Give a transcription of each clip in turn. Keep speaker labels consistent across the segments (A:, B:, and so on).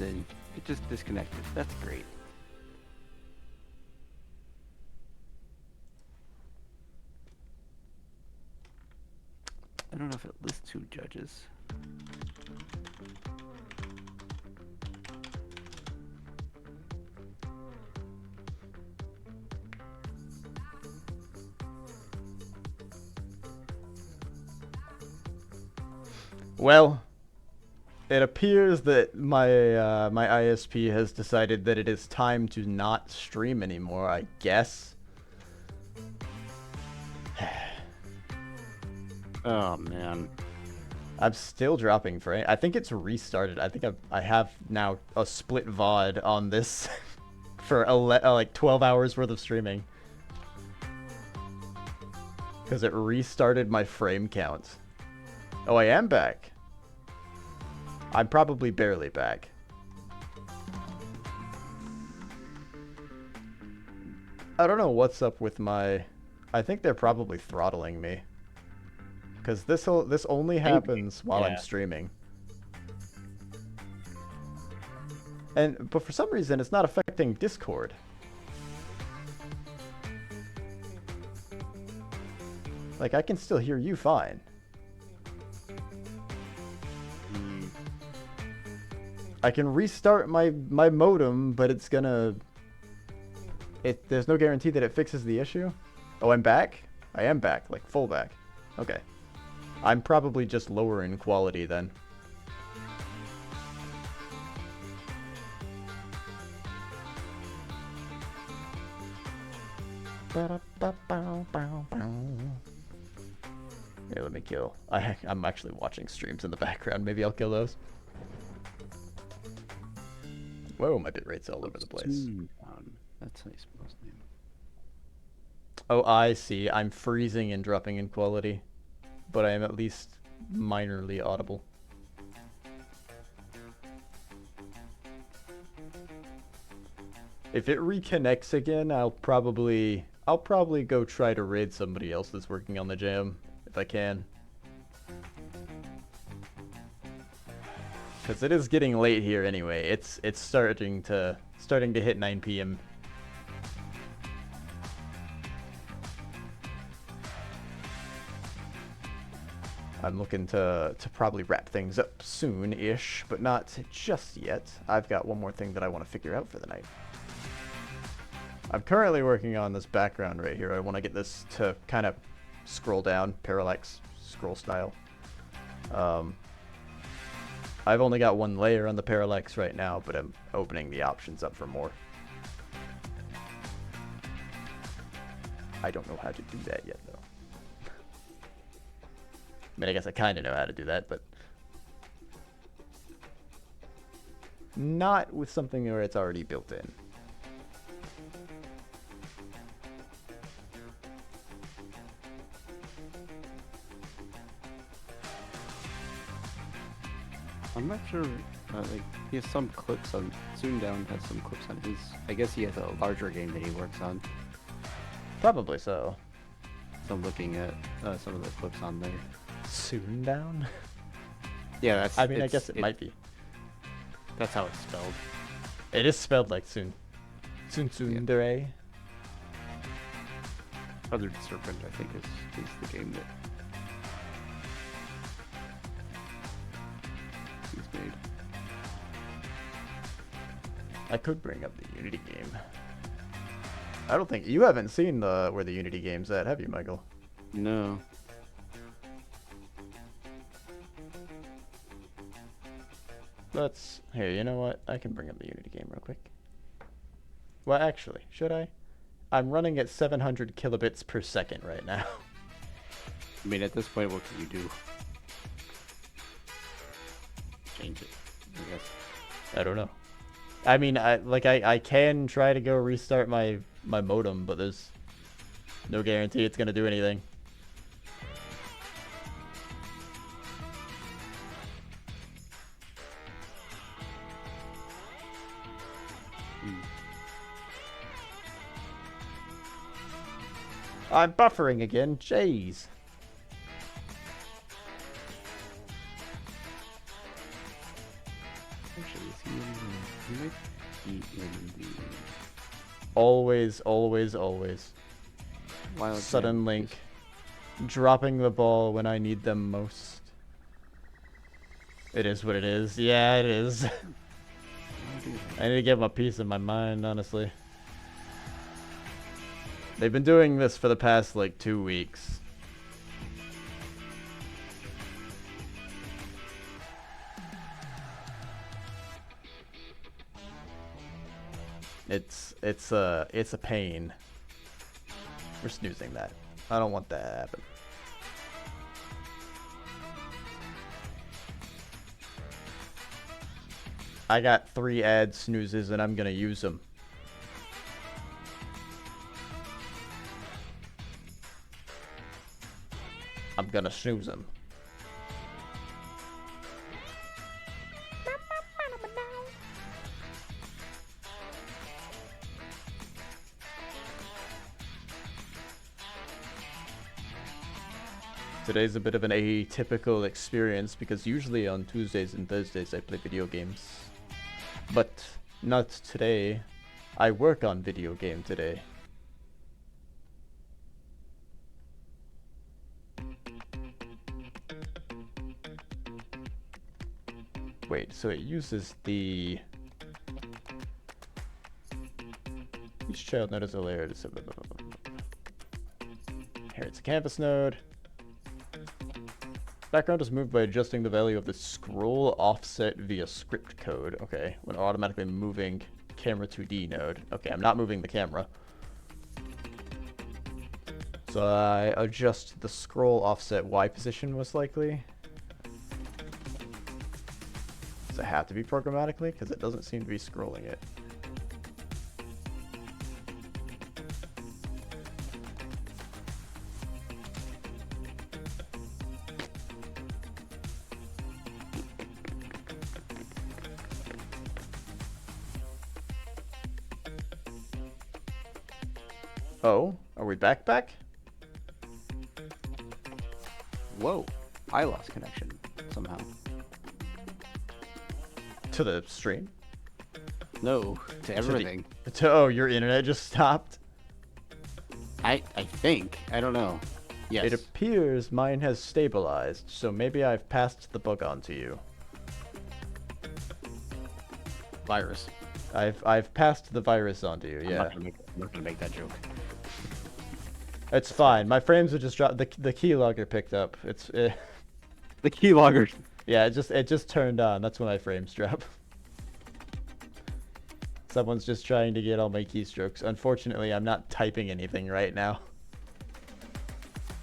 A: and it just disconnected. That's great. I don't know if it lists two judges.
B: Well, it appears that my ISP has decided that it is time to not stream anymore, I guess.
A: Oh man.
B: I'm still dropping frame. I think it's restarted. I think I have now a split VOD on this for like 12 hours worth of streaming. Because it restarted my frame count. Oh, I am back. I'm probably barely back. I don't know what's up with my... I think they're probably throttling me. Because this only happens while I'm streaming. But for some reason, it's not affecting Discord. Like, I can still hear you fine. I can restart my modem, but it's gonna... There's no guarantee that it fixes the issue. Oh, I'm back? I am back, like full back. Okay. I'm probably just lower in quality then. Here, let me kill. I'm actually watching streams in the background. Maybe I'll kill those. Whoa, my bitrate's all over the place.
A: That's how you spell his name.
B: Oh, I see. I'm freezing and dropping in quality. But I am at least minorly audible. If it reconnects again, I'll probably go try to raid somebody else that's working on the jam, if I can. Because it is getting late here anyway. It's starting to hit 9 p.m. I'm looking to probably wrap things up soon-ish, but not just yet. I've got one more thing that I want to figure out for the night. I'm currently working on this background right here. I want to get this to kind of scroll down, parallax scroll style. I've only got one layer on the parallax right now, but I'm opening the options up for more. I don't know how to do that yet, though. I mean, I guess I kind of know how to do that, but not with something where it's already built in.
A: I'm not sure. Like he has some clips on. Soondown has some clips on his. I guess he has a larger game that he works on.
B: Probably so.
A: So I'm looking at some of the clips on there.
B: Soondown?
A: Yeah, that's.
B: I mean, I guess it might be.
A: That's how it's spelled.
B: It is spelled like soon. Tsundere.
A: Yeah. Feathered Serpent, I think, is the game that he's made.
B: I could bring up the Unity game. I don't think you haven't seen where the Unity game's at, have you, Michael?
A: No.
B: Here, you know what? I can bring up the Unity game real quick. Well, actually, should I? I'm running at 700 kilobits per second right now.
A: I mean, at this point, what can you do? Change it, I guess.
B: I don't know. I mean, I can try to go restart my modem, but there's no guarantee it's gonna do anything. I'm buffering again, jeez.
A: Actually, is he in You might be in the
B: Always, always, always.
A: wild.
B: Sudden link. Dropping the ball when I need them most. It is what it is. Yeah, it is. I need to give them a piece of my mind, honestly. They've been doing this for the past, like, 2 weeks. It's a pain. We're snoozing that. I don't want that to happen. I got 3 ad snoozes and I'm gonna use them. I'm gonna snooze them. Today's a bit of an atypical experience because usually on Tuesdays and Thursdays I play video games. But not today. I work on video game today. Wait, so it uses the... Each child node is a layer to... Here it's a canvas node. Background is moved by adjusting the value of the scroll offset via script code. Okay, when automatically moving camera 2D node. Okay, I'm not moving the camera. So I adjust the scroll offset Y position most likely. Does it have to be programmatically? Because it doesn't seem to be scrolling it. Oh, are we back?
A: Whoa, I lost connection somehow.
B: To the stream?
A: No, to everything.
B: Oh, your internet just stopped?
A: I think. I don't know. Yes.
B: It appears mine has stabilized, so maybe I've passed the bug on to you.
A: Virus.
B: I've passed the virus on to you, yeah.
A: I'm not gonna make that joke.
B: It's fine. My frames would just drop. The keylogger picked up. It's
A: The keylogger.
B: yeah. It just turned on. That's when my frames drop. Someone's just trying to get all my keystrokes. Unfortunately, I'm not typing anything right now.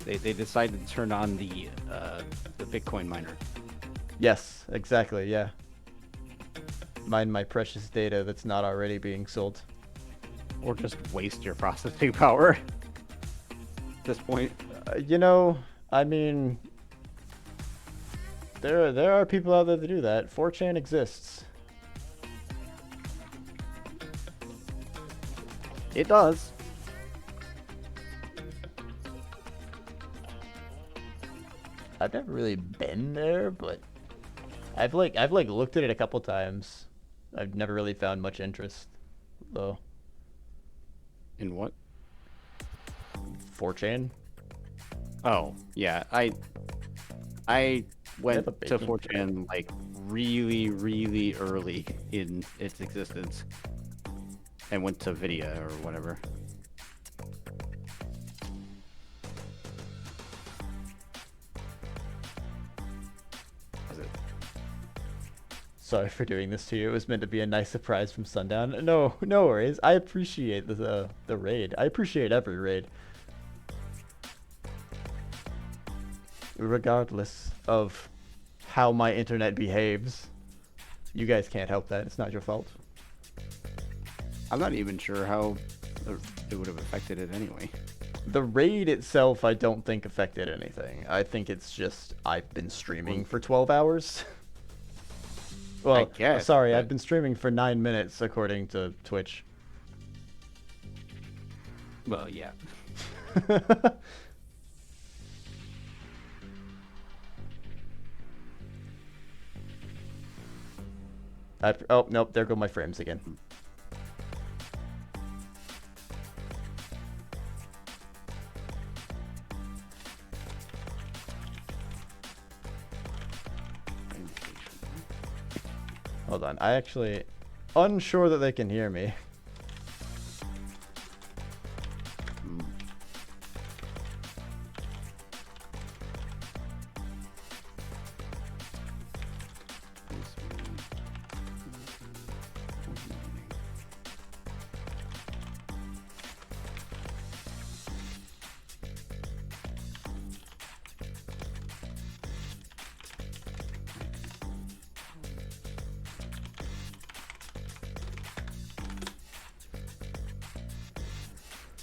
A: They decided to turn on the Bitcoin miner.
B: Yes, exactly. Yeah. Mine my precious data that's not already being sold.
A: Or just waste your processing power. At this point.
B: You know, I mean, there are people out there that do that. 4chan exists.
A: It does.
B: I've never really been there, but I've looked at it a couple times. I've never really found much interest, though.
A: In what?
B: 4chan.
A: Oh, yeah. I went
B: have a
A: to
B: baking
A: 4chan like really early in its existence. And went to Vidya or whatever. Was it?
B: Sorry for doing this to you. It was meant to be a nice surprise from Sundown. No worries. I appreciate the raid. I appreciate every raid. Regardless of how my internet behaves. You guys can't help that. It's not your fault.
A: I'm not even sure how it would have affected it anyway.
B: The raid itself, I don't think affected anything. I think it's just I've been streaming for 12 hours. Well,
A: I guess,
B: sorry,
A: but...
B: I've been streaming for 9 minutes according to Twitch.
A: Well, yeah.
B: Oh, nope, there go my frames again. Hold on, I actually unsure that they can hear me.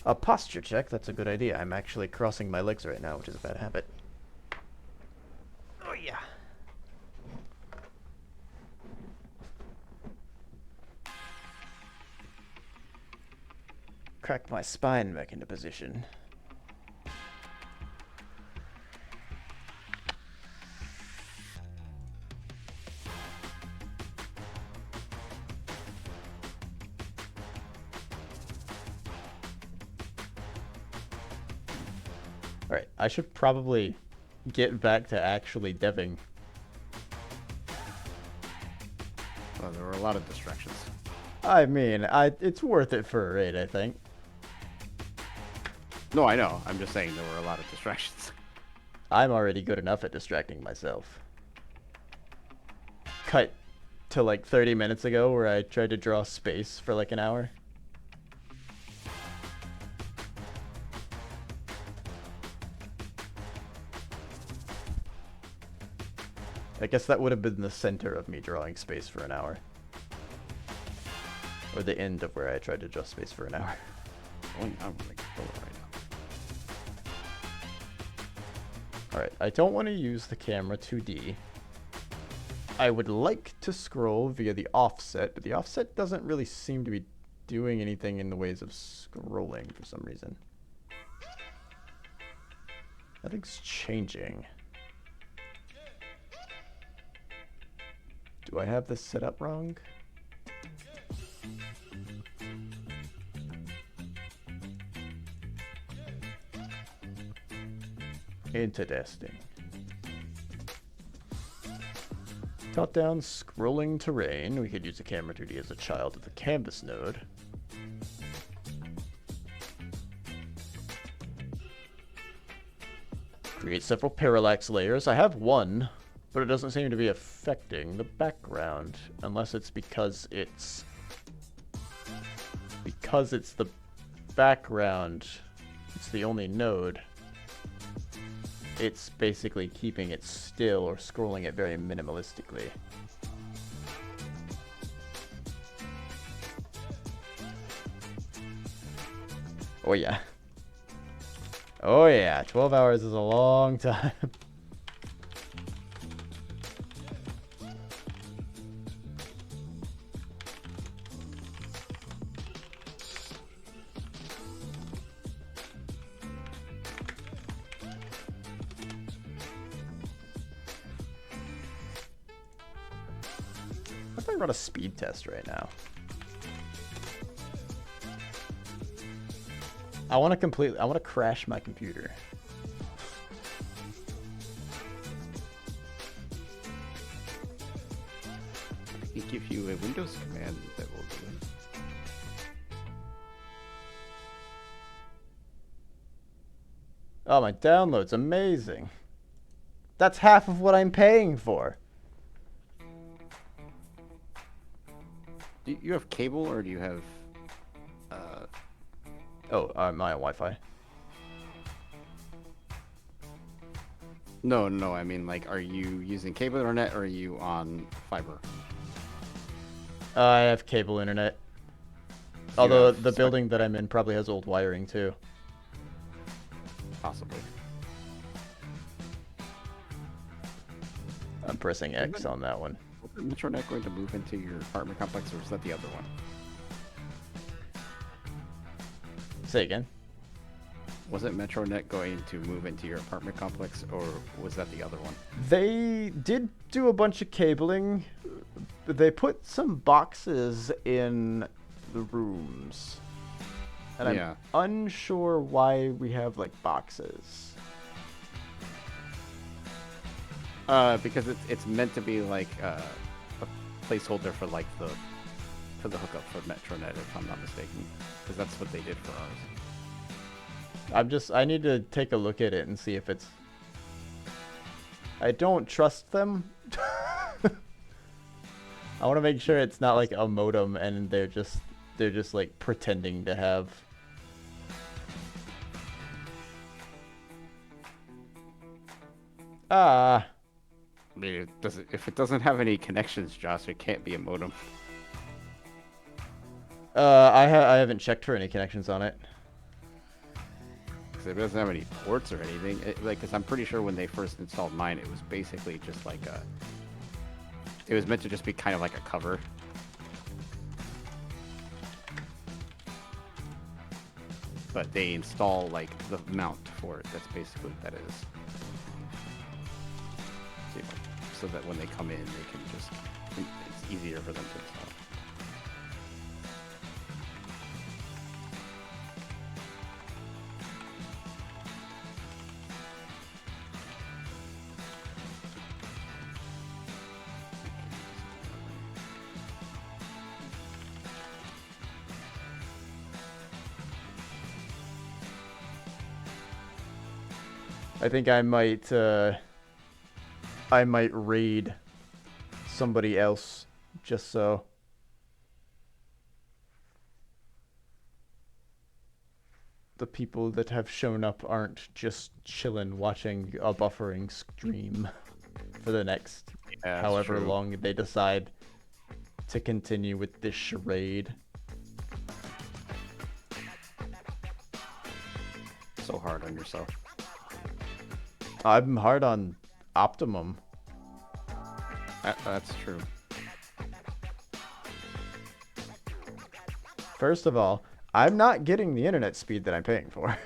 B: A posture check, that's a good idea. I'm actually crossing my legs right now, which is a bad habit. Oh yeah. Crack my spine back into position. Alright, I should probably get back to actually deving.
A: Well, there were a lot of distractions.
B: I mean, it's worth it for a raid, I think.
A: No, I know. I'm just saying there were a lot of distractions.
B: I'm already good enough at distracting myself. Cut to like 30 minutes ago where I tried to draw space for like an hour. I guess that would have been the center of me drawing space for an hour. Or the end of where I tried to draw space for an hour.
A: I'm like, right now.
B: Alright, I don't want to use the camera 2D. I would like to scroll via the offset, but the offset doesn't really seem to be doing anything in the ways of scrolling for some reason. Nothing's changing. Do I have this set up wrong? Interesting. Top-down scrolling terrain. We could use the camera 2D as a child of the canvas node. Create several parallax layers. I have one, but it doesn't seem to be affecting the background, unless it's because it's the background. It's the only node. It's basically keeping it still or scrolling it very minimalistically. Oh yeah. Oh yeah, 12 hours is a long time. What if I run a speed test right now? I want to crash my computer.
A: I can give you a Windows command that will do it.
B: Oh, my download's amazing. That's half of what I'm paying for.
A: Do you have cable or do you have
B: My Wi-Fi.
A: No, I mean, like, are you using cable internet or are you on fiber?
B: I have cable internet. Although the building that I'm in probably has old wiring too.
A: Possibly.
B: I'm pressing X on that one.
A: Is the Metronet going to move into your apartment complex, or is that the other one?
B: Say again.
A: wasn't MetroNet going to move into your apartment complex, or was that the other one?
B: They did do a bunch of cabling. They put some boxes in the rooms. And
A: Yeah.
B: I'm unsure why we have like boxes.
A: Because it's meant to be like a placeholder for like the hookup for MetroNet, if I'm not mistaken, because that's what they did for ours.
B: I need to take a look at it and see if it's. I don't trust them. I want to make sure it's not like a modem and they're just like pretending to have.
A: I mean, if it doesn't have any connections, Josh, it can't be a modem.
B: I haven't checked for any connections on it.
A: Because it doesn't have any ports or anything. Because I'm pretty sure when they first installed mine, it was basically just like a. It was meant to just be kind of like a cover. But they install like the mount for it. That's basically what that is. So that when they come in, they can just. It's easier for them to install.
B: I think I might raid somebody else just so. The people that have shown up aren't just chilling watching a buffering stream for the next however long they decide to continue with this charade.
A: So hard on yourself.
B: I'm hard on Optimum.
A: That's true.
B: First of all, I'm not getting the internet speed that I'm paying for.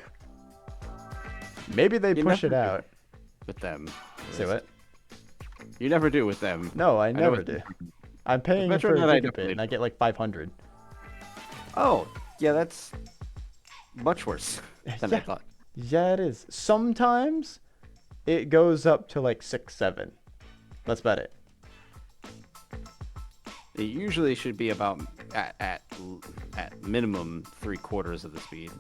B: Maybe they push it out.
A: With them.
B: Say what?
A: You never do with them.
B: No, I never do. I'm paying for a gigabit and I get like 500.
A: Oh, yeah, that's much worse than I thought.
B: Yeah, it is. Sometimes it goes up to like 6, 7. That's about it.
A: It usually should be about at minimum 3/4 of the speed.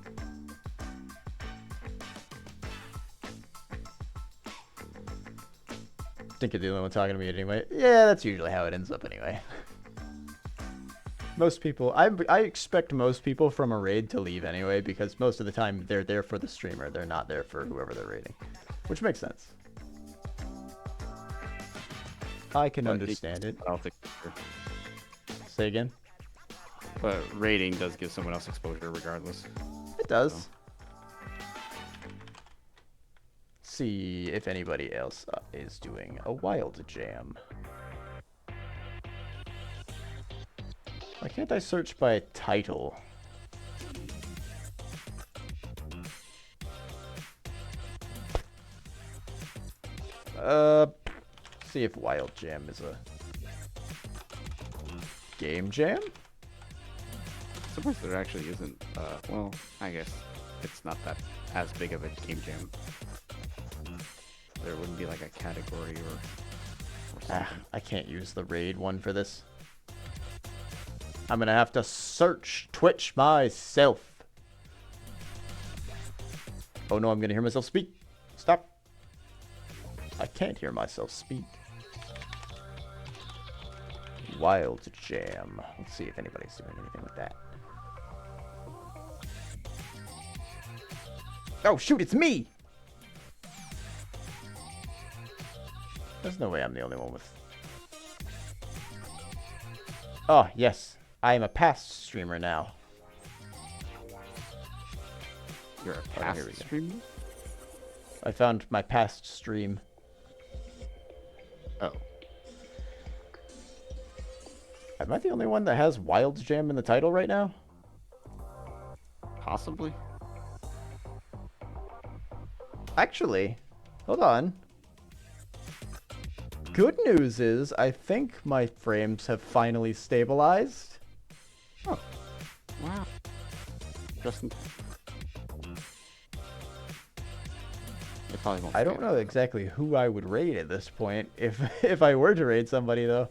B: I think you're the only one talking to me anyway. Yeah, that's usually how it ends up anyway. Most people, I expect most people from a raid to leave anyway because most of the time they're there for the streamer. They're not there for whoever they're raiding, which makes sense. I can understand it. Say again?
A: But raiding does give someone else exposure regardless.
B: It does. So. See if anybody else is doing a wild jam. Why can't I search by title? See if Wild Jam is a game jam?
A: I'm surprised there actually isn't, well, I guess it's not that as big of a game jam. There wouldn't be like a category or something.
B: I can't use the raid one for this. I'm gonna have to search Twitch myself. Oh no, I'm gonna hear myself speak. Stop. I can't hear myself speak. Wild Jam. Let's see if anybody's doing anything with that. Oh shoot, it's me! There's no way I'm the only one with... Oh, yes. I am a past streamer now.
A: You're a past streamer?
B: I found my past stream.
A: Oh.
B: Am I the only one that has Wild Jam in the title right now?
A: Possibly.
B: Actually, hold on. Good news is, I think my frames have finally stabilized.
A: Oh, wow. Just in time. They probably won't
B: I don't
A: stay
B: know
A: there.
B: exactly who I would raid at this point, if I were to raid somebody, though.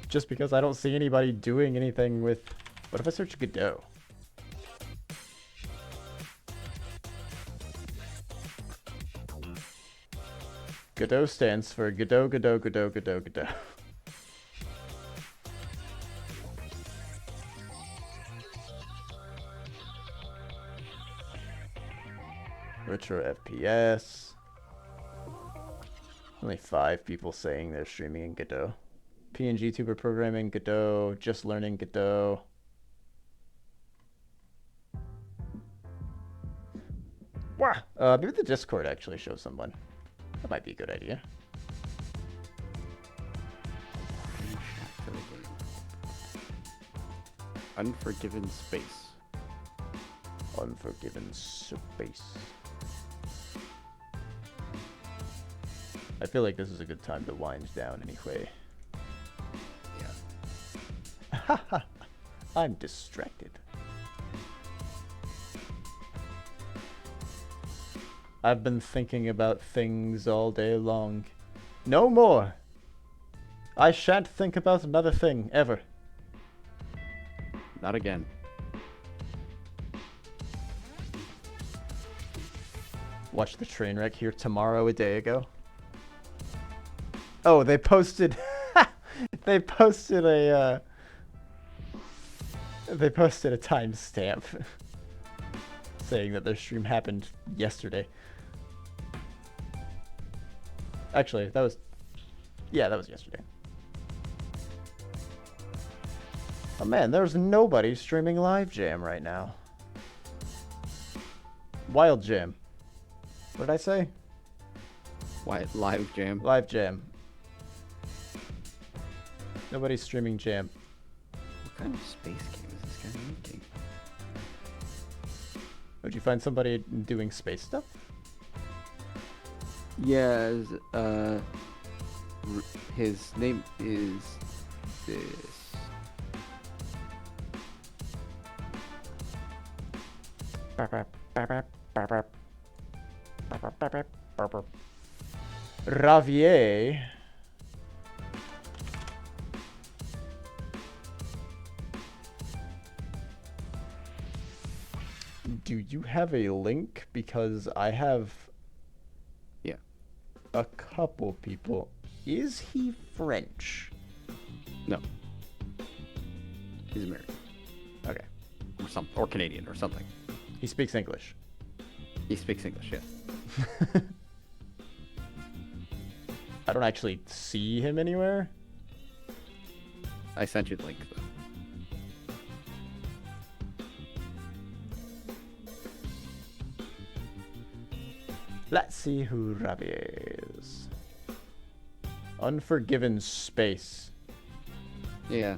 B: Just because I don't see anybody doing anything with... What if I search Godot? Godot stands for Godot, Godot, Godot, Godot, Godot. Retro FPS. Only 5 people saying they're streaming in Godot. PNG tuber programming Godot, just learning Godot. Wow. Maybe the Discord actually shows someone. That might be a good idea.
A: Unforgiven Space.
B: Unforgiven Space. I feel like this is a good time to wind down anyway.
A: Yeah.
B: I'm distracted. I've been thinking about things all day long. No more! I shan't think about another thing, ever.
A: Not again.
B: Watched the train wreck here tomorrow a day ago. Oh, they posted... they posted a timestamp saying that their stream happened yesterday. Actually, that was... Yeah, that was yesterday. Oh man, there's nobody streaming Live Jam right now. Wild Jam. What did I say?
A: Why Live Jam?
B: Live Jam. Nobody's streaming Jam.
A: What kind of space game is this guy making?
B: Would you find somebody doing space stuff?
A: Yeah, his name is this.
B: Ravier. Do you have a link? Because I have a couple people. Is he French?
A: No. He's American.
B: Okay.
A: Or Canadian or something.
B: He speaks English.
A: He speaks English, yeah.
B: I don't actually see him anywhere.
A: I sent you the link, though.
B: Let's see who Ravier is. Unforgiven Space.
A: Yeah.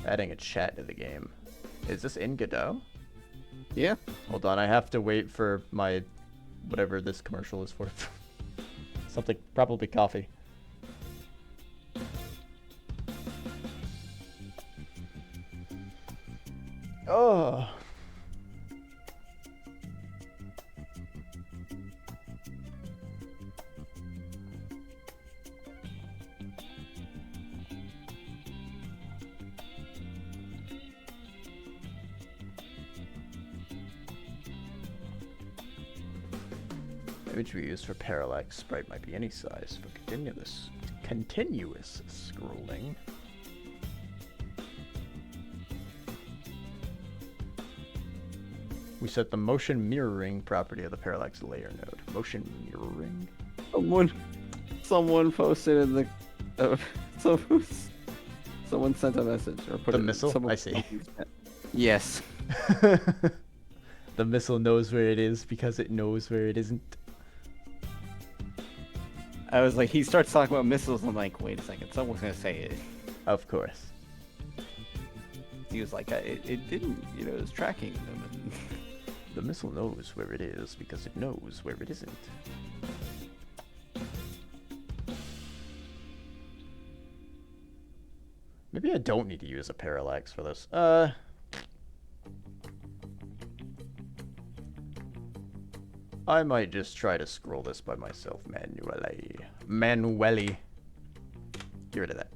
B: Adding a chat to the game. Is this in Godot?
A: Yeah.
B: Hold on, I have to wait for my... whatever this commercial is for. Something, probably coffee. Oh. Image we use for parallax sprite might be any size for continuous scrolling. We set the motion mirroring property of the parallax layer node. Motion mirroring?
A: Someone posted in the... someone sent a message. Or put
B: The
A: it,
B: missile? I see.
A: Yes.
B: The missile knows where it is because it knows where it isn't.
A: I was like, he starts talking about missiles. I'm like, wait a second. Someone's going to say it.
B: Of course.
A: He was like, it didn't, it was tracking them. And
B: The missile knows where it is because it knows where it isn't. Maybe I don't need to use a parallax for this. I might just try to scroll this by myself manually. Manually. Get rid of that.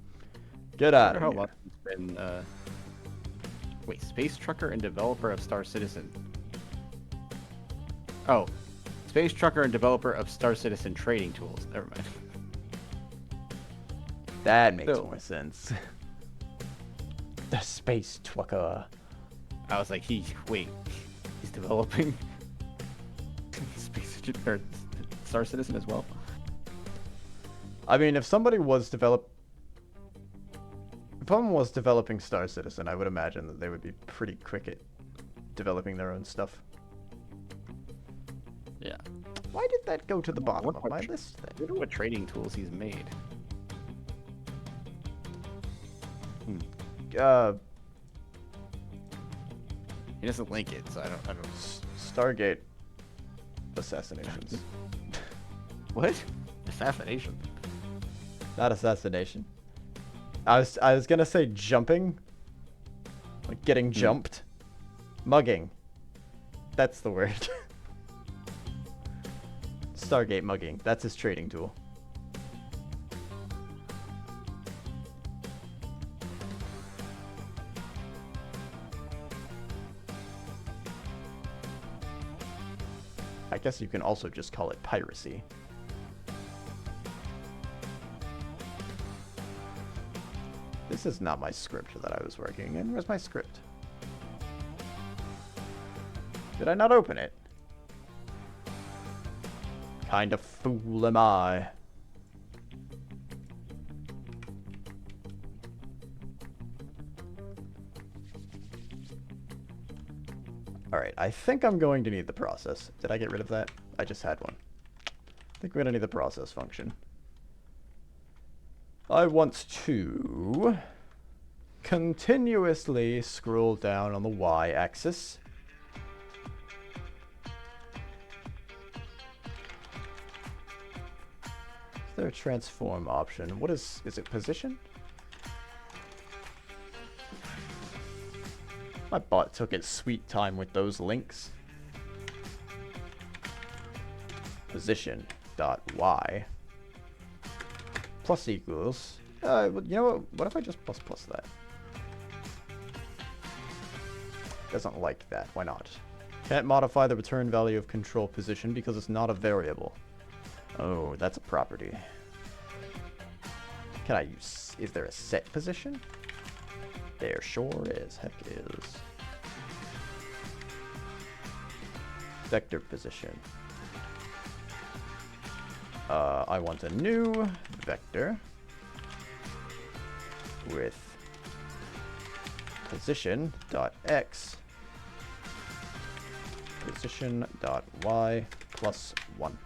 B: Get out of
A: How
B: here.
A: long it's been, wait, Space Trucker and developer of Star Citizen. Oh, Space Trucker and developer of Star Citizen trading tools. Never mind.
B: That makes
A: So-
B: more sense. The space trucker.
A: I was like, he's developing or Star Citizen as well.
B: I mean, if someone was developing Star Citizen, I would imagine that they would be pretty quick at developing their own stuff.
A: Yeah.
B: Why did that go to the bottom
A: What
B: of my
A: about-
B: list
A: I
B: then?
A: wonder what trading tools he's made. He doesn't link it, so I don't.
B: Stargate assassinations.
A: What? Assassination.
B: Not assassination. I was gonna say jumping. Like getting jumped. Mugging. That's the word. Stargate mugging. That's his trading tool. I guess you can also just call it piracy. This is not my script that I was working in. Where's my script? Did I not open it? Kind of fool am I. Alright, I think I'm going to need the process. Did I get rid of that? I just had one. I think we're going to need the process function. I want to continuously scroll down on the y-axis. Is there a transform option? What is it position? My bot took its sweet time with those links. Position dot y plus equals. You know what? What if I just plus that? Doesn't like that. Why not? Can't modify the return value of control position because it's not a variable. Oh, that's a property. Can I use? Is there a set position? There sure is. Heck is. Vector position. I want a new vector with position dot x position dot y plus 1.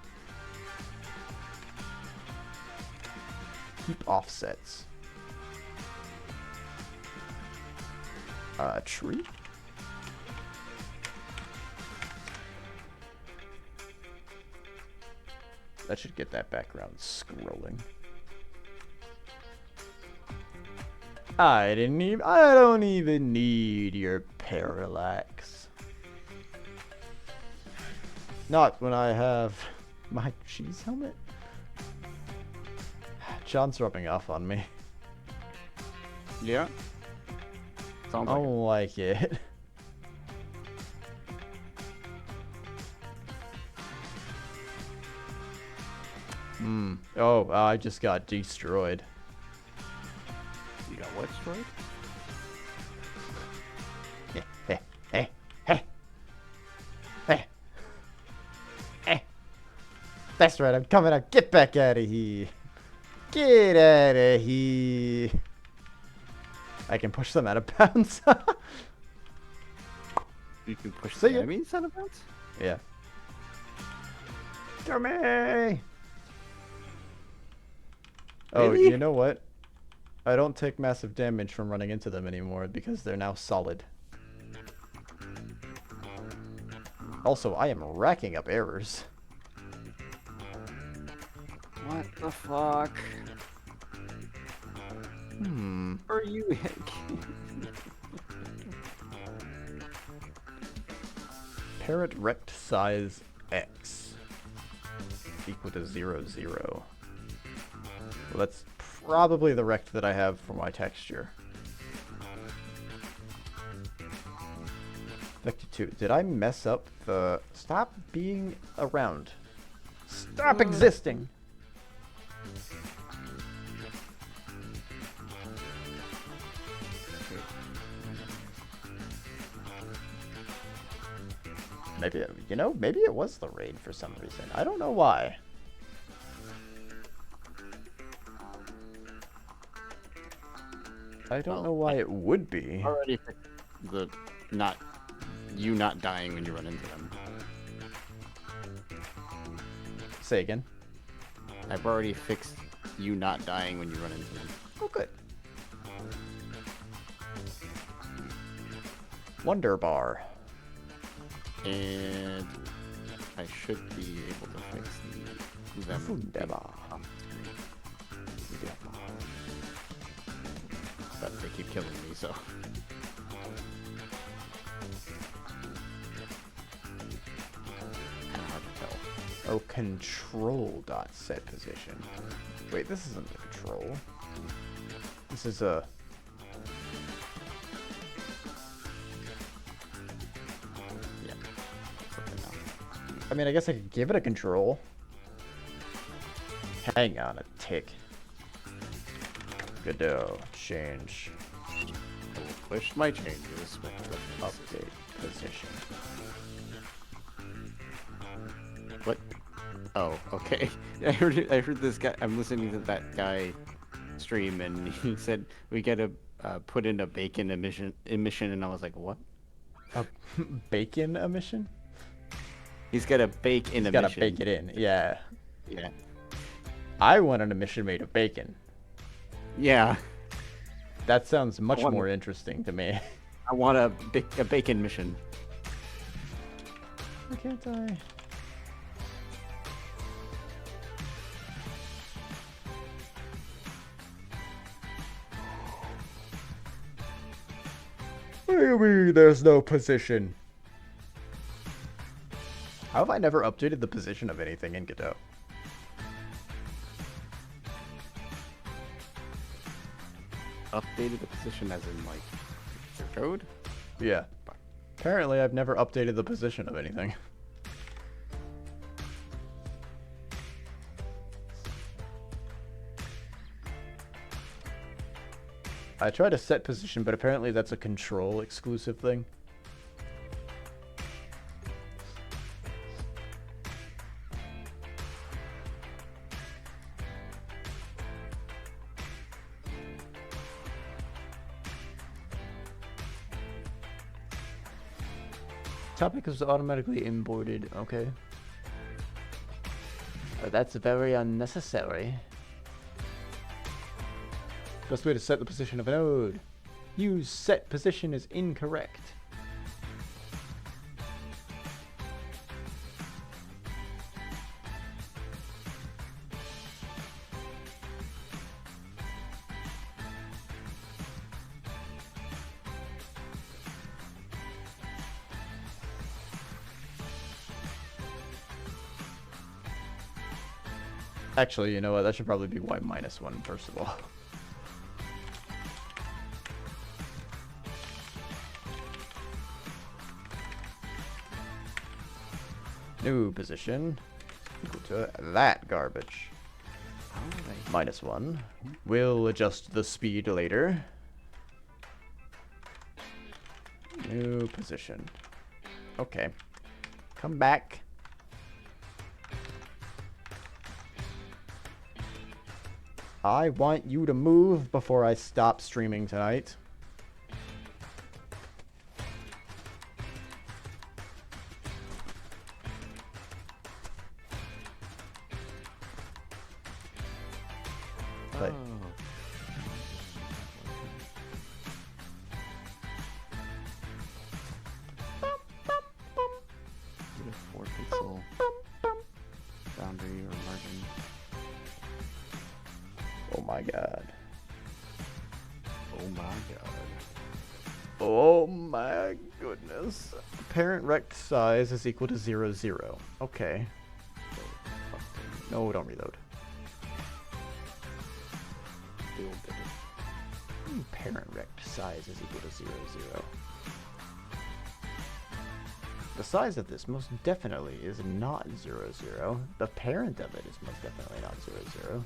B: Keep offsets. Tree. That should get that background scrolling. I don't even need your parallax. Not when I have my cheese helmet. John's rubbing off on me.
A: Yeah.
B: I
A: Sounds like
B: don't like it. Oh, I just got destroyed.
A: You got what destroyed?
B: That's right, I'm coming out. Get back out of here. Get out of here. I can push them out of bounds.
A: You can push
B: See
A: the
B: ya.
A: enemies out of bounds?
B: Yeah. Come me. Oh,
A: Really?
B: you know what? I don't take massive damage from running into them anymore because they're now solid. Also, I am racking up errors.
A: What the fuck?
B: Hmm.
A: Are you?
B: Parent rect size X equal to 0, 0. Well, that's probably the rect that I have for my texture. Vector 2. Did I mess up the... Stop being around. Stop existing! Maybe, you know, maybe it was the raid for some reason. I don't know why. I don't know why it would be.
A: Already fixed the not dying when you run into them.
B: Say again.
A: I've already fixed you not dying when you run into them.
B: Oh, good. Wonder bar.
A: And I should be able to fix them.
B: Wunderbar.
A: But they keep killing me, so. Kinda hard to tell.
B: Oh, control dot set position. Wait, this isn't the control. This is a...
A: Yeah. That's okay now.
B: I mean, I guess I could give it a control. Hang on a tick. Godot. Change.
A: I will push my changes.
B: Update position.
A: What? Oh, okay. I heard this guy. I'm listening to that guy stream, and he said we gotta put in a bacon emission, and I was like, what?
B: A bacon emission?
A: He's got to bake in
B: He's
A: emission.
B: gotta bake it in, yeah.
A: Yeah.
B: I want an emission made of bacon.
A: Yeah.
B: That sounds much
A: want
B: more interesting to me.
A: I want a bacon mission.
B: Why can't I? What do you mean there's no position? How have I never updated the position of anything in Godot?
A: Updated the position as in like your code?
B: Yeah. Apparently I've never updated the position of anything. I tried to set position, but apparently that's a control exclusive thing. Topic is automatically imported, okay. That's very unnecessary. Best way to set the position of a node. Use set position is incorrect. Actually, you know what? That should probably be y-1 first of all. New position equal to that garbage. -1. We'll adjust the speed later. New position. Okay. Come back. I want you to move before I stop streaming tonight. But my god.
A: Oh my god.
B: Oh my goodness. Parent rect size is equal to 0, 0. Okay. No, don't reload. Parent rect size is equal to 0, 0. The size of this most definitely is not 0, 0. The parent of it is most definitely not 0, 0.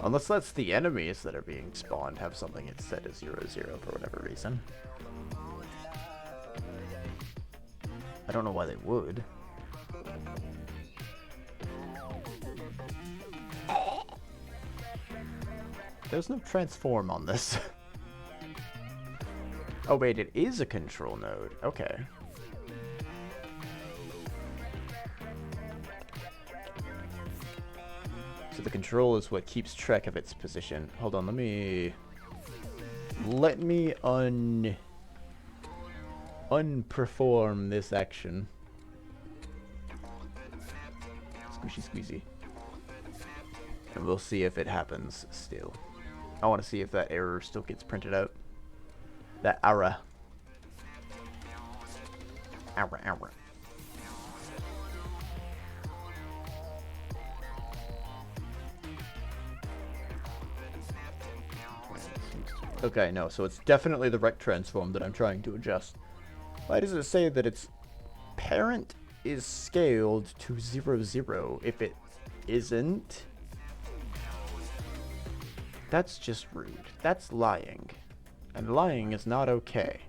B: Unless that's the enemies that are being spawned have something it's set as 0, 0 for whatever reason. I don't know why they would. There's no transform on this. Oh wait, it is a control node. Okay. So the control is what keeps track of its position. Hold on, let me unperform this action. Squishy squeezy. And we'll see if it happens still. I want to see if that error still gets printed out. That error. Error. Okay, no, so it's definitely the rect transform that I'm trying to adjust. Why does it say that its parent is scaled to 0, 0 if it isn't? That's just rude. That's lying. And lying is not okay.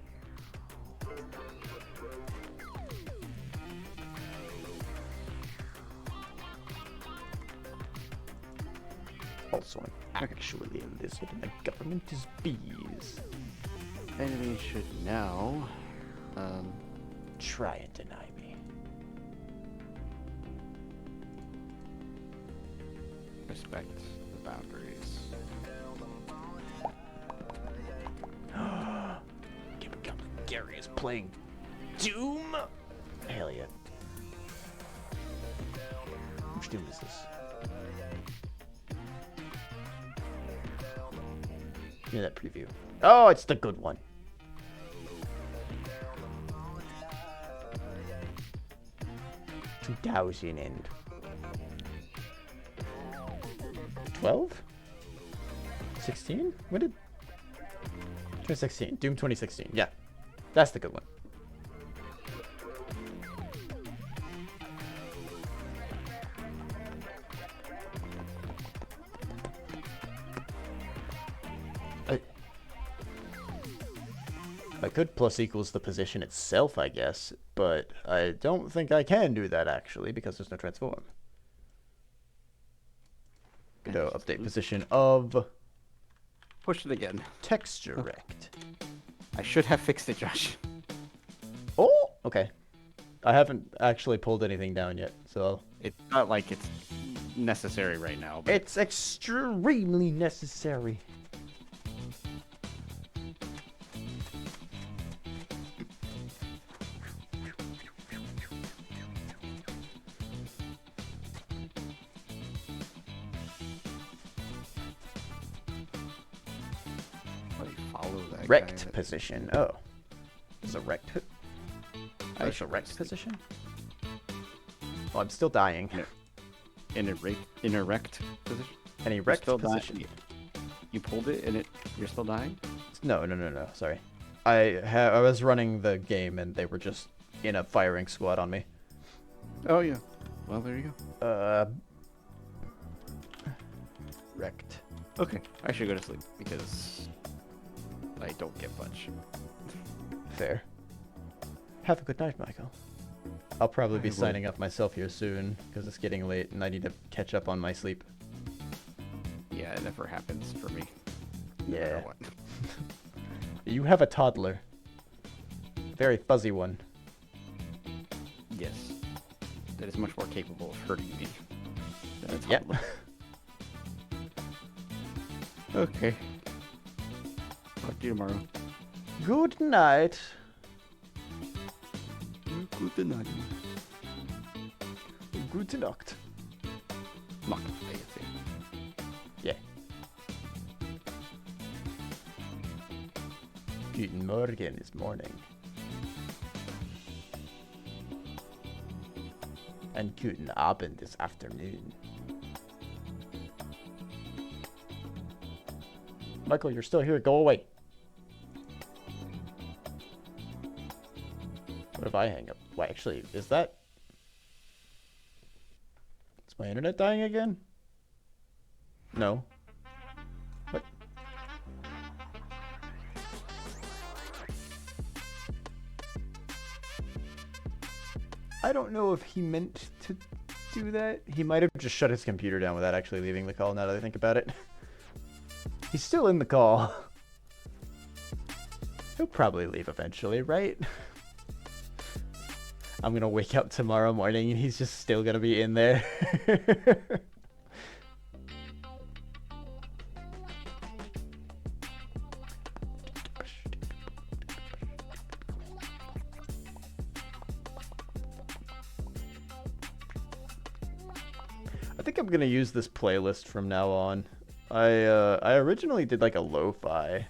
B: Also, I'm actually a lizard and my government is bees.
A: Enemy should now
B: try and deny me.
A: respect the boundaries.
B: Gary is playing Doom? Hell yeah. Which Doom is this? Give me that preview. Oh, it's the good one. Two 2012? 16? When did 2016? Doom 2016. Yeah. That's the good one. I could plus equals the position itself, I guess, but I don't think I can do that actually because there's no transform. Godot update position of
A: Push it again.
B: texture rect.
A: I should have fixed it, Josh.
B: Oh, okay. I haven't actually pulled anything down yet, so
A: It's not like it's necessary right now. But
B: it's extremely necessary.
A: follow that
B: Rect
A: guy.
B: position. Oh. There's a rect. There's a rect position? Well, I'm still dying.
A: In a rect position?
B: An
A: You're
B: erect
A: still
B: position.
A: dying? You pulled it and you're still dying?
B: No. Sorry. I was running the game and they were just in a firing squad on me.
A: Oh yeah. Well, there you go.
B: Wrecked.
A: Okay, I should go to sleep because I don't get much.
B: Fair. Have a good night, Michael. I'll probably be
A: I will.
B: signing up myself here soon because it's getting late and I need to catch up on my sleep.
A: Yeah, it never happens for me. No
B: Yeah.
A: matter what.
B: You have a toddler. Very fuzzy one.
A: Yes. that is much more capable of hurting me than a
B: Yep.
A: toddler. Okay. Talk to you tomorrow.
B: Good night.
A: Good night.
B: Gute Nacht.
A: Nacht, I guess.
B: Yeah. Guten Morgen is morning. And Guten Abend is afternoon. Michael, you're still here. Go away. What if I hang up? Why, actually, is that... Is my internet dying again? No. What? I don't know if he meant to do that. He might have just shut his computer down without actually leaving the call, now that I think about it. He's still in the call. He'll probably leave eventually, right? I'm gonna wake up tomorrow morning and he's just still gonna be in there. I think I'm gonna use this playlist from now on. I originally did like a lo-fi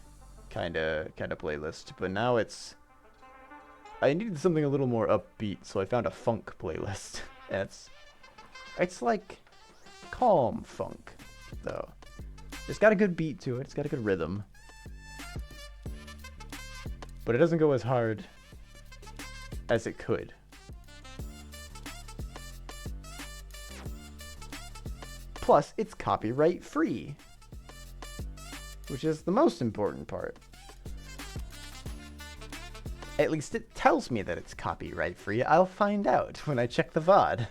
B: kind of playlist, but now I needed something a little more upbeat, so I found a funk playlist. And it's like calm funk, though. It's got a good beat to it. It's got a good rhythm, but it doesn't go as hard as it could. Plus, it's copyright free, which is the most important part. At least it tells me that it's copyright free. I'll find out when I check the VOD.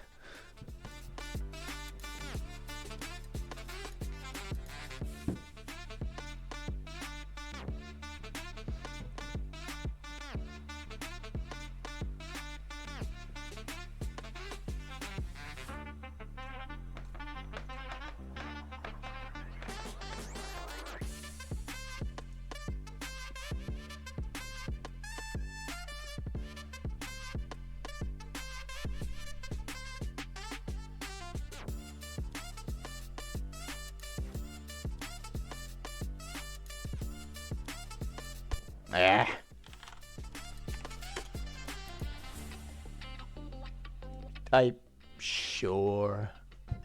B: Ah. Sure.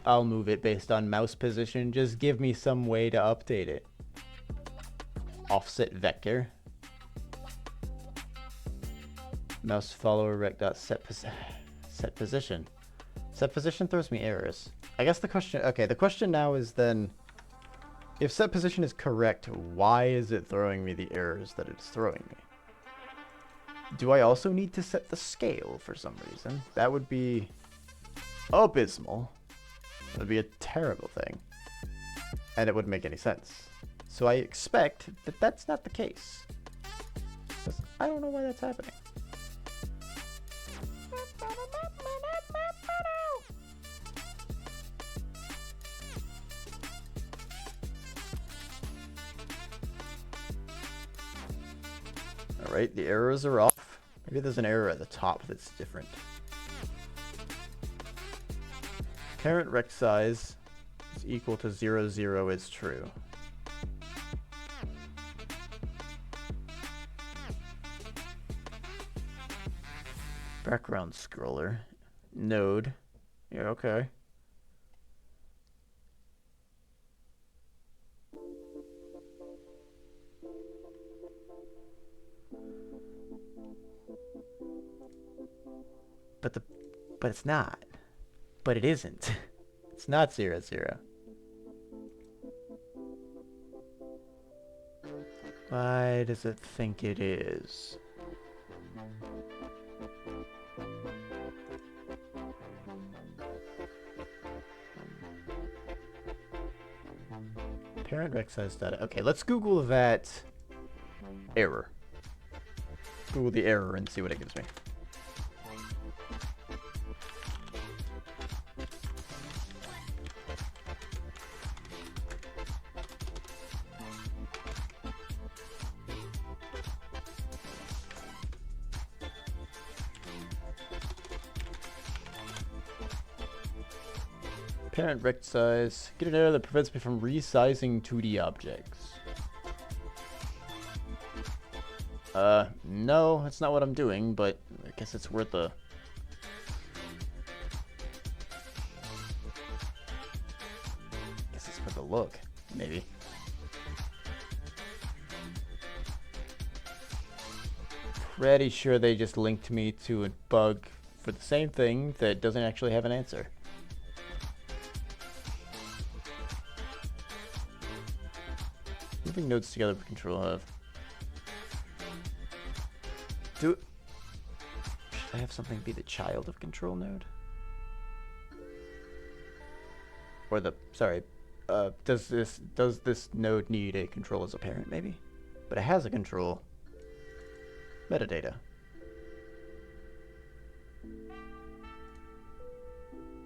B: I'll move it based on mouse position. Just give me some way to update it. Offset vector. Mouse follower rect dot set position. Set position throws me errors. I guess the question, okay, the question now is then, if set position is correct, why is it throwing me the errors that it's throwing me? Do I also need to set the scale for some reason? That would be abysmal. That would be a terrible thing. And it wouldn't make any sense. So I expect that that's not the case. Because I don't know why that's happening. Alright, the errors are off. Maybe there's an error at the top that's different. Parent rect size is equal to 0, 0 is true. Background scroller. Node. Yeah, okay. But it's not. But it isn't. It's not 0, 0. Why does it think it is? Parent rect size data. Okay, let's Google that error. Google the error and see what it gives me. Parent rect size. Get an error that prevents me from resizing 2D objects. No, that's not what I'm doing, but I guess it's worth a... look, maybe. Pretty sure they just linked me to a bug for the same thing that doesn't actually have an answer. Moving nodes together with control have. Should I have something be the child of control node? Or the, sorry, does this node need a control as a parent, maybe? But it has a control. Metadata.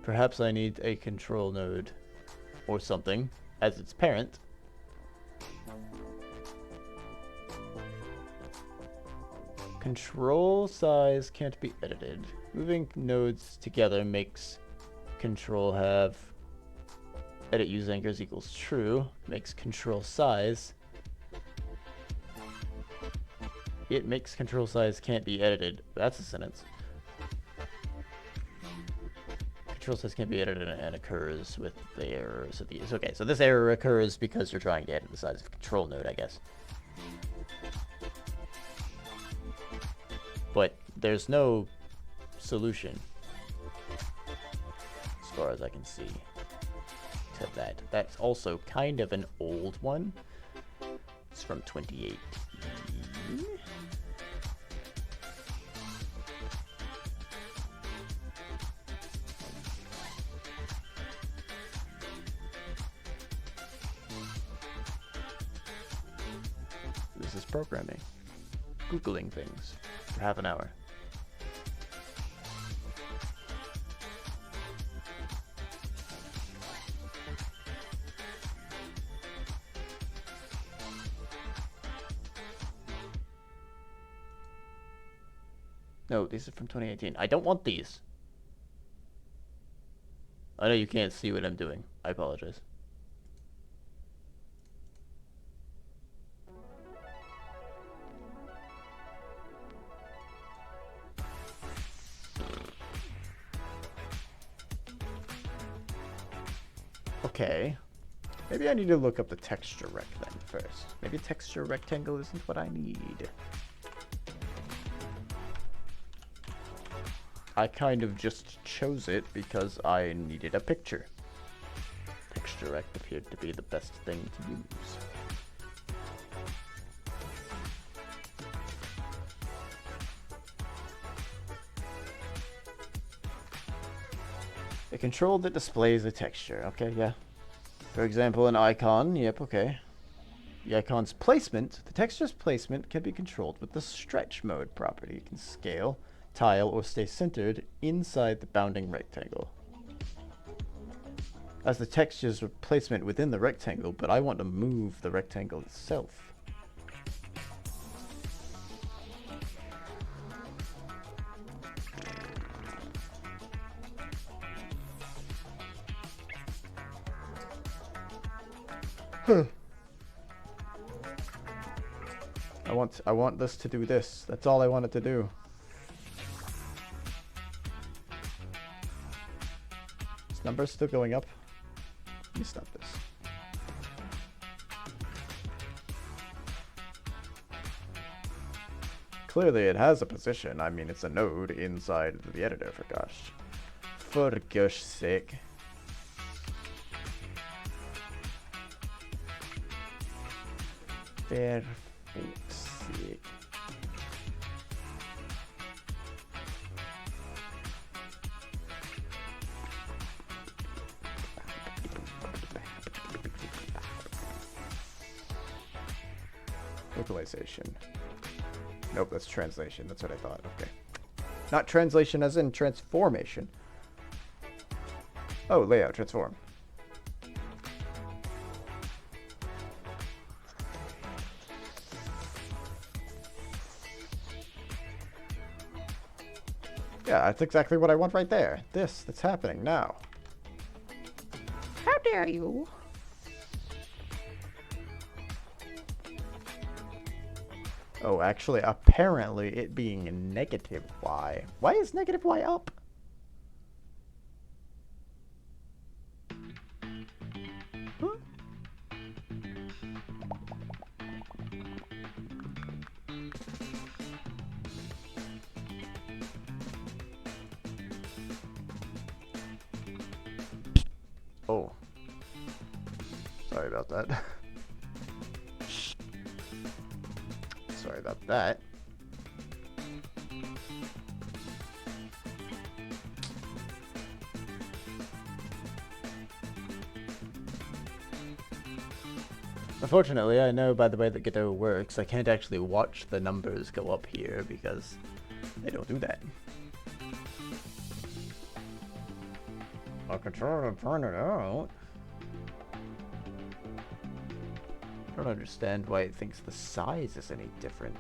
B: Perhaps I need a control node or something as its parent. Control size can't be edited. Moving nodes together makes control have edit use anchors equals true, makes control size. It makes control size can't be edited. That's a sentence. Control size can't be edited and occurs with the errors of these. Okay, so this error occurs because you're trying to edit the size of control node, I guess. But there's no solution, as far as I can see, to that. That's also kind of an old one. It's from 2018. This is programming. Googling things for half an hour. No, these are from 2018. I don't want these. I know you can't see what I'm doing. I apologize. Okay. Maybe I need to look up the texture rect then first. Maybe texture rectangle isn't what I need. I kind of just chose it because I needed a picture. Texture rect appeared to be the best thing to use. A control that displays a texture. Okay, yeah. For example, an icon. Yep, okay. The icon's placement, the texture's placement can be controlled with the stretch mode property. It can scale, tile, or stay centered inside the bounding rectangle. As the texture's placement within the rectangle, but I want to move the rectangle itself. I want this to do this. That's all I want it to do. This number's still going up. Let me stop this. Clearly it has a position. I mean, it's a node inside the editor, for gosh sake. For fuck's sake. Localization. Nope, that's translation. That's what I thought. Okay. Not translation as in transformation. Oh, layout, transform. Yeah, that's exactly what I want right there. That's happening now. dare you? Oh, actually, apparently it being a negative y. Why is negative y up? Huh? Oh. Sorry about that. Sorry about that. Unfortunately, I know by the way that Godot works, I can't actually watch the numbers go up here because they don't do that. I'll control to turn it out. I don't understand why it thinks the size is any different.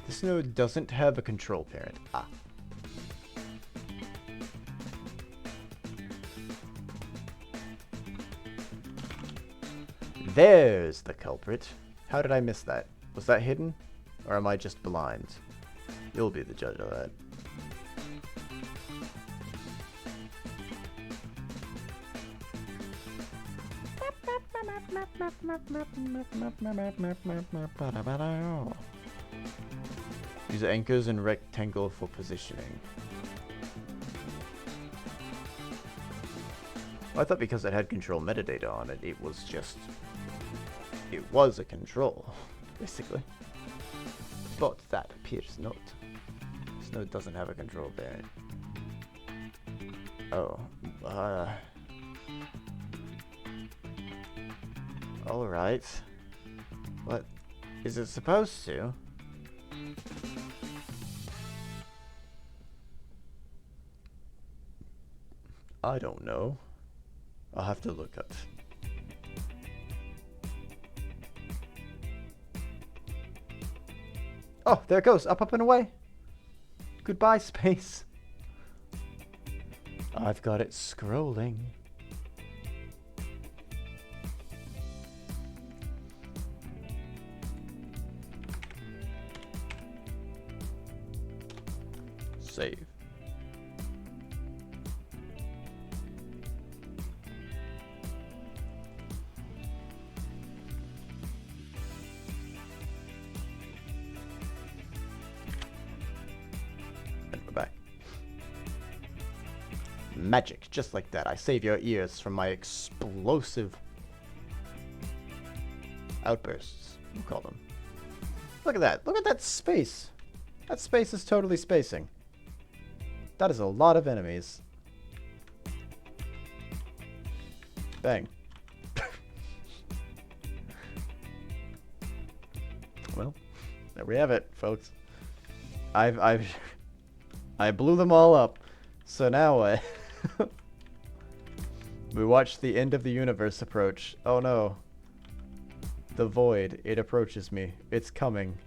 B: This node doesn't have a control parent. Ah. There's the culprit. How did I miss that? Was that hidden? Or am I just blind? You'll be the judge of that. Use anchors and rectangle for positioning. Well, I thought because it had control metadata on it, it was just... It was a control, basically. But that appears not. This node doesn't have a control parent. Oh. Alright. What is it supposed to? I don't know. I'll have to look up. Oh, there it goes. Up, up, and away. Goodbye, space. I've got it scrolling. Save. And we're back. Magic, just like that. I save your ears from my explosive outbursts. We'll call them. Look at that. Look at that space. That space is totally spacing. That is a lot of enemies. Bang. Well, there we have it, folks. I blew them all up. So now what? We watch the end of the universe approach. Oh no. The void. It approaches me. It's coming.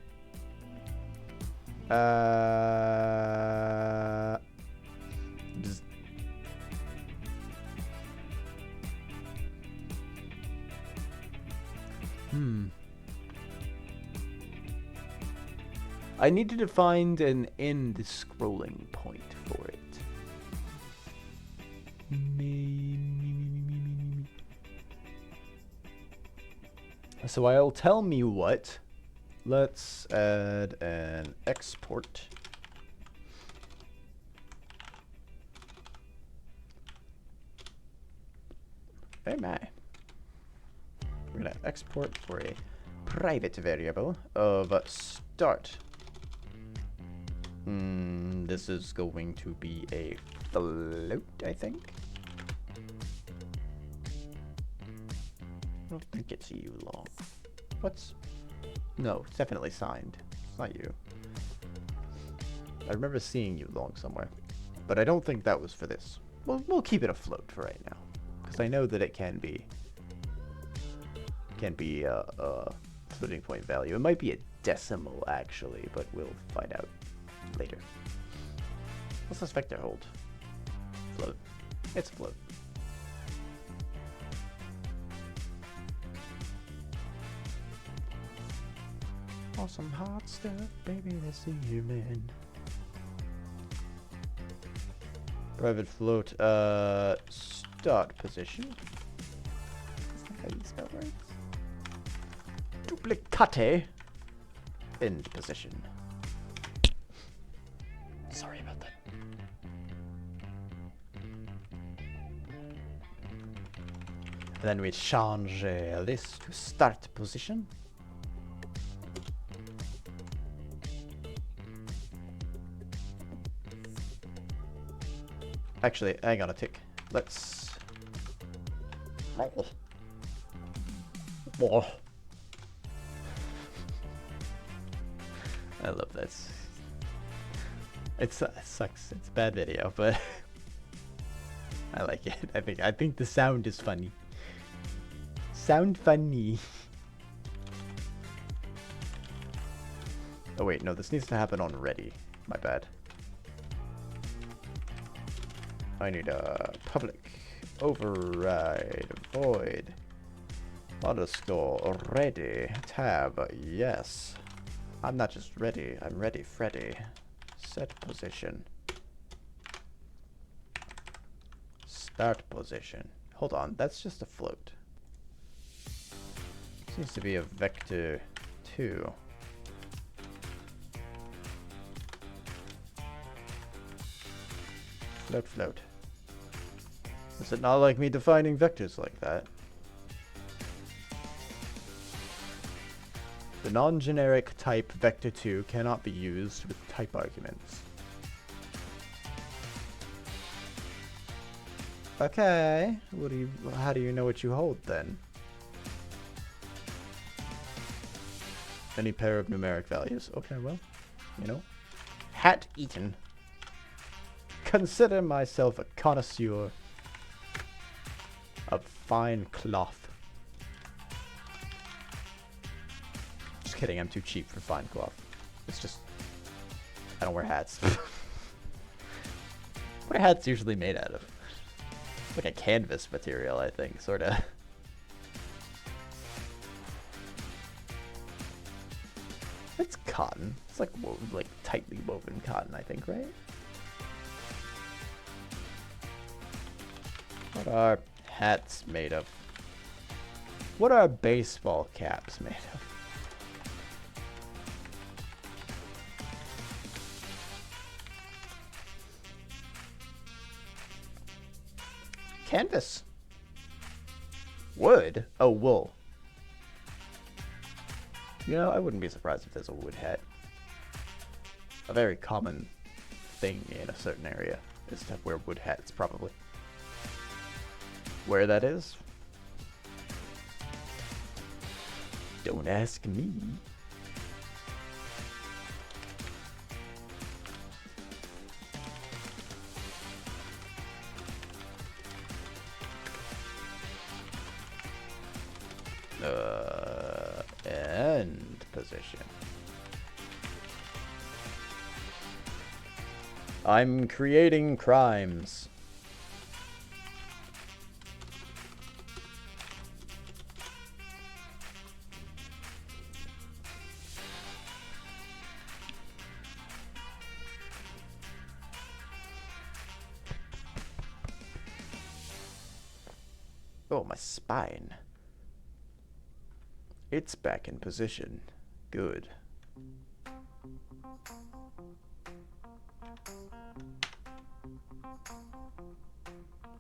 B: Bzz. I needed to find an end scrolling point for it. So I'll tell me what. Let's add an export. Hey, my. We're gonna export for a private variable of start. This is going to be a float, I think. I don't think it's you long. What's... No, it's definitely signed. It's not you. I remember seeing you long somewhere. But I don't think that was for this. We'll keep it afloat for right now. Because I know that it can be splitting point value. It might be a decimal, actually, but we'll find out later. What's this vector hold? Float. It's a float. Awesome hot stuff, baby, this evening. Private float, start position. Is that how you spell words? Duplicate, end position. Sorry about that. Then we change this to start position. Actually, hang on a tick. Let's... Oh. I love this. It sucks. It's a bad video, but I like it. I think the sound is funny. Sound funny. Oh wait, no, this needs to happen on ready. My bad. I need a public override void underscore ready tab. Yes, I'm not just ready, I'm ready Freddy. Set position, start position. Hold on, that's just a float. Seems to be a vector 2. Float, float. Is it not like me defining vectors like that? The non-generic type vector2 cannot be used with type arguments. Okay, how do you know what you hold then? Any pair of numeric values. Okay, well, you know. Hat eaten. Consider myself a connoisseur of fine cloth. Just kidding, I'm too cheap for fine cloth. It's just, I don't wear hats. What are hats usually made out of? Like a canvas material, I think, sorta. It's cotton. It's like tightly woven cotton, I think, right? What are hats made of? What are baseball caps made of? Canvas. Wood? Oh, wool. You know, I wouldn't be surprised if there's a wood hat. A very common thing in a certain area is to wear wood hats, probably. Where that is? Don't ask me. End position. I'm creating crimes. Oh, my spine. It's back in position. Good.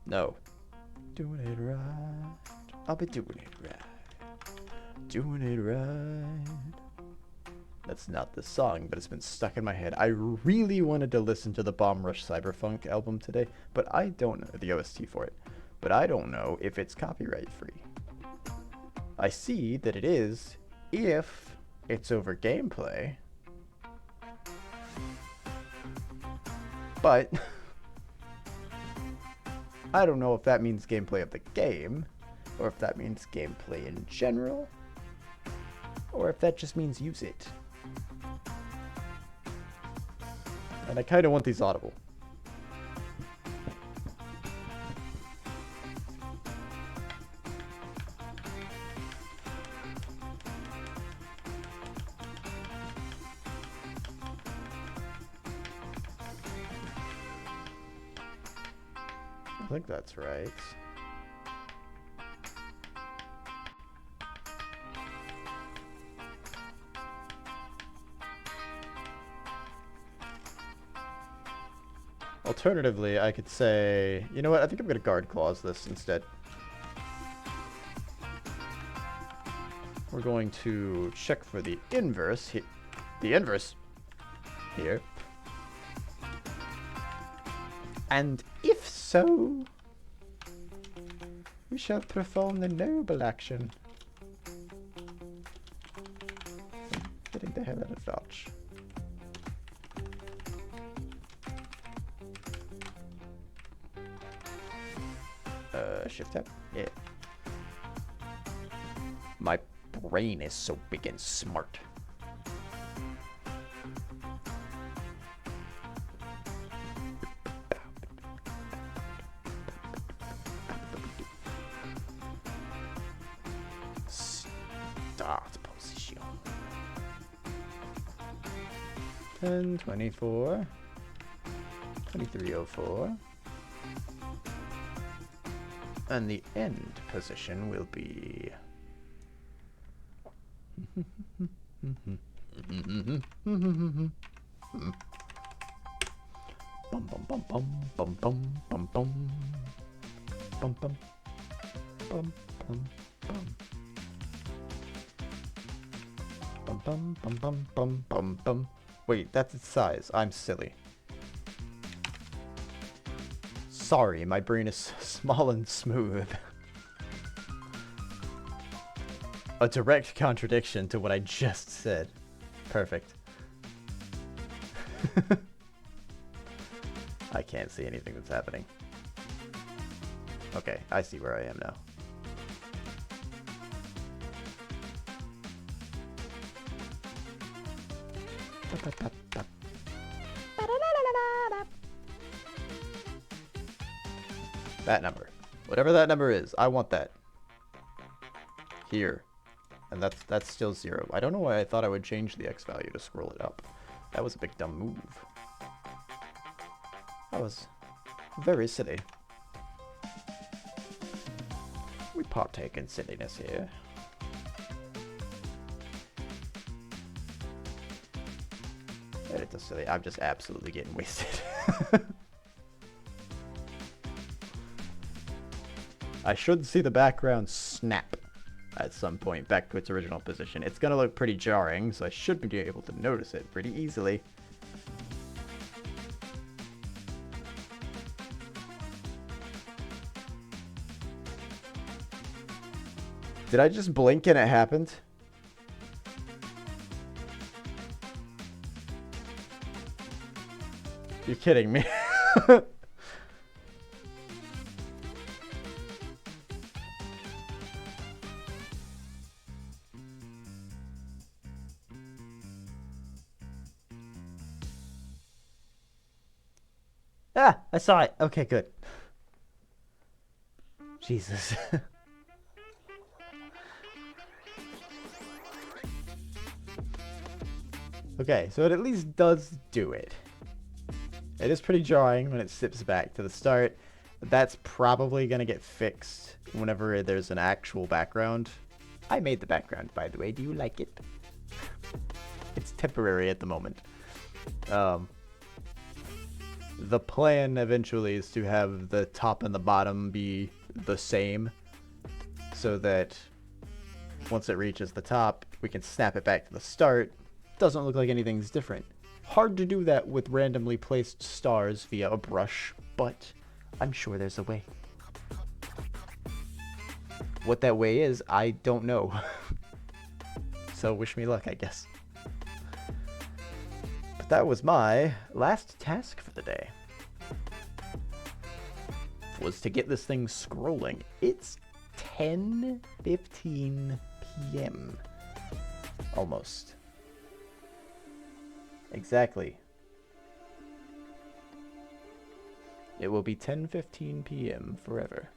B: No. Doing it right. I'll be doing it right. Doing it right. That's not the song, but it's been stuck in my head. I really wanted to listen to the Bomb Rush Cyberfunk album today, but I don't know the OST for it. But I don't know if it's copyright free. I see that it is if it's over gameplay. But I don't know if that means gameplay of the game or if that means gameplay in general. or if that just means use it. And I kind of want these audible. I think that's right. Alternatively, I could say, you know what, I think I'm going to guard clause this instead. We're going to check for the inverse here. The inverse here. And if so, we shall perform the noble action. Getting the hell out of dodge. Shift tab? Yeah. My brain is so big and smart. Start position. 1024. 2304. And the end position will be... Bum bum bum bum bum bum bum bum bum bum bum bum bum bum bum bum bum bum bum. Wait, that's its size. I'm silly. Sorry, my brain is small and smooth. A direct contradiction to what I just said. Perfect. I can't see anything that's happening. Okay, I see where I am now. That number. Whatever that number is, I want that. Here. And that's still 0. I don't know why I thought I would change the X value to scroll it up. That was a big dumb move. That was very silly. We partake in silliness here. Edit the silly. I'm just absolutely getting wasted. I should see the background snap at some point back to its original position. It's gonna look pretty jarring, so I should be able to notice it pretty easily. Did I just blink and it happened? You're kidding me. Ah, I saw it. Okay, good. Jesus. Okay, so it at least does do it. It is pretty jarring when it sips back to the start. That's probably going to get fixed whenever there's an actual background. I made the background, by the way. Do you like it? It's temporary at the moment. The plan eventually is to have the top and the bottom be the same, so that once it reaches the top, we can snap it back to the start. Doesn't look like anything's different. Hard to do that with randomly placed stars via a brush, but I'm sure there's a way. What that way is, I don't know. So wish me luck, I guess. But that was my last task for the day. Was to get this thing scrolling. It's 10:15 p.m. Almost. Exactly. It will be 10:15 p.m. forever.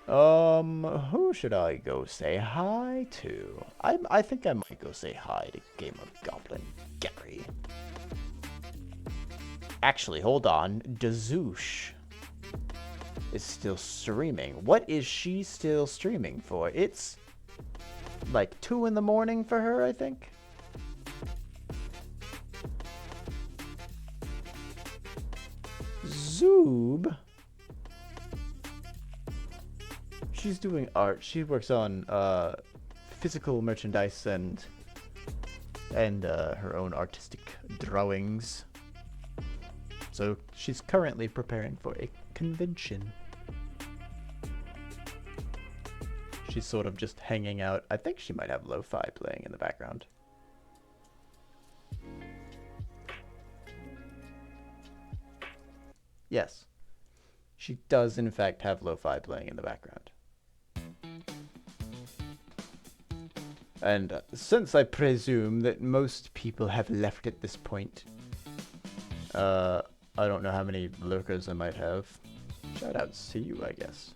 B: Who should I go say hi to? I think I might go say hi to Game of Goblin Gary. Actually, hold on. Dazoosh is still streaming. What is she still streaming for? It's like 2 in the morning for her, I think. Zoob. She's doing art. She works on physical merchandise and her own artistic drawings. So she's currently preparing for a convention. She's sort of just hanging out. I think she might have lo-fi playing in the background. Yes. She does in fact have lo-fi playing in the background. And since I presume that most people have left at this point, I don't know how many lurkers I might have. Shoutouts to you, I guess.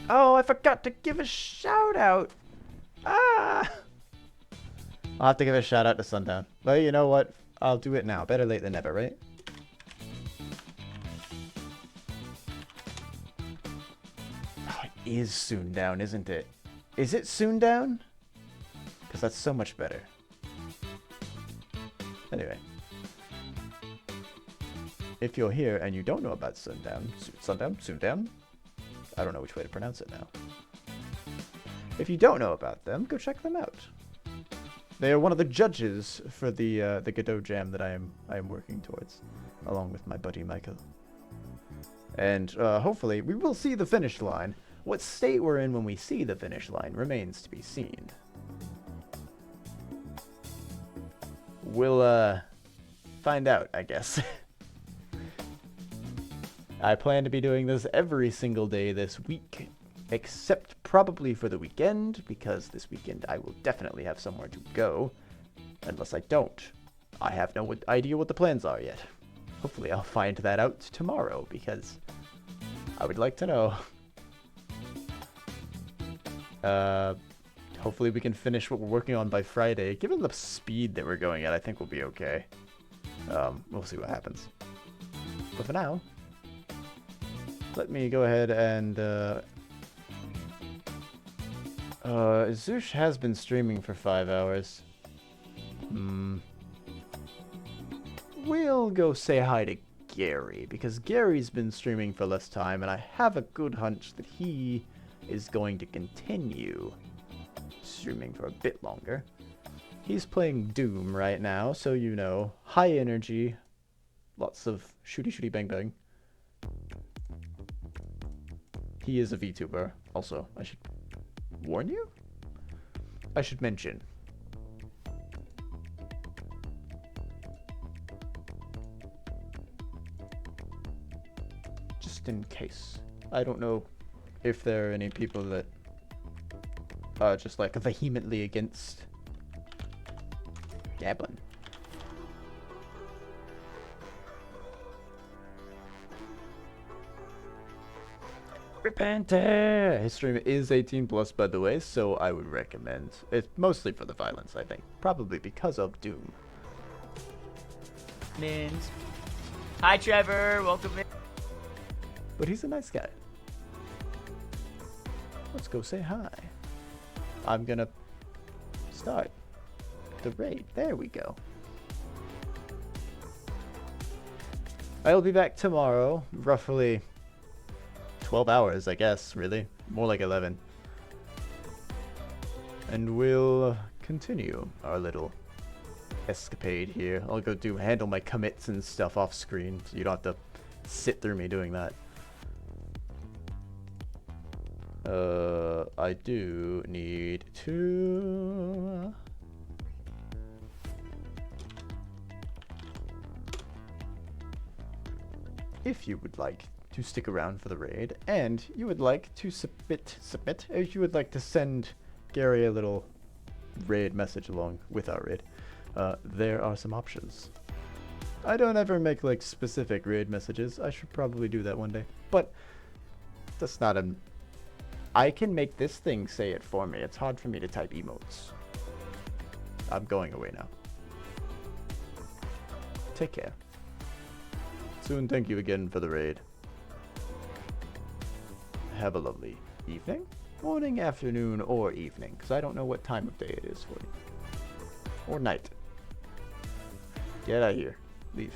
B: Oh, I forgot to give a shout out. Ah! I'll have to give a shout out to Sundown. Well, you know what? I'll do it now. Better late than never, right? Oh, it is soon down, isn't it? Is it soon down? Because that's so much better. Anyway. If you're here and you don't know about Sundown, I don't know which way to pronounce it now. If you don't know about them, go check them out. They are one of the judges for the Godot jam that I am working towards, along with my buddy Michael. And hopefully we will see the finish line. What state we're in when we see the finish line remains to be seen. We'll find out, I guess. I plan to be doing this every single day this week, except probably for the weekend, because this weekend I will definitely have somewhere to go. Unless I don't. I have no idea what the plans are yet. Hopefully I'll find that out tomorrow, because I would like to know. Hopefully we can finish what we're working on by Friday. Given the speed that we're going at, I think we'll be okay. We'll see what happens. But for now, let me go ahead and Zoosh has been streaming for 5 hours. We'll go say hi to Gary, because Gary's been streaming for less time, and I have a good hunch that he is going to continue streaming for a bit longer. He's playing Doom right now, so you know, high energy, lots of shooty bang bang. He is a VTuber. Also, I should warn you? I should mention. Just in case. I don't know if there are any people that are just like vehemently against gambling. Repenter! His stream is 18 plus, by the way, so I would recommend. It's mostly for the violence, I think. Probably because of Doom.
C: Mins. Hi, Trevor. Welcome in.
B: But he's a nice guy. Let's go say hi. I'm gonna start the raid. There we go. I'll be back tomorrow, roughly 12 hours, I guess, really. More like 11. And we'll continue our little escapade here. I'll go handle my commits and stuff off screen, so you don't have to sit through me doing that. I do need to... If you would like to stick around for the raid, and you would like to if you would like to send Gary a little raid message along with our raid, there are some options. I don't ever make like specific raid messages. I should probably do that one day, but that's not a... I can make this thing say it for me. It's hard for me to type emotes. I'm going away now. Take care. Soon, thank you again for the raid. Have a lovely evening, morning, afternoon, or evening, because I don't know what time of day it is for you. Or night. Get out of here. Leave.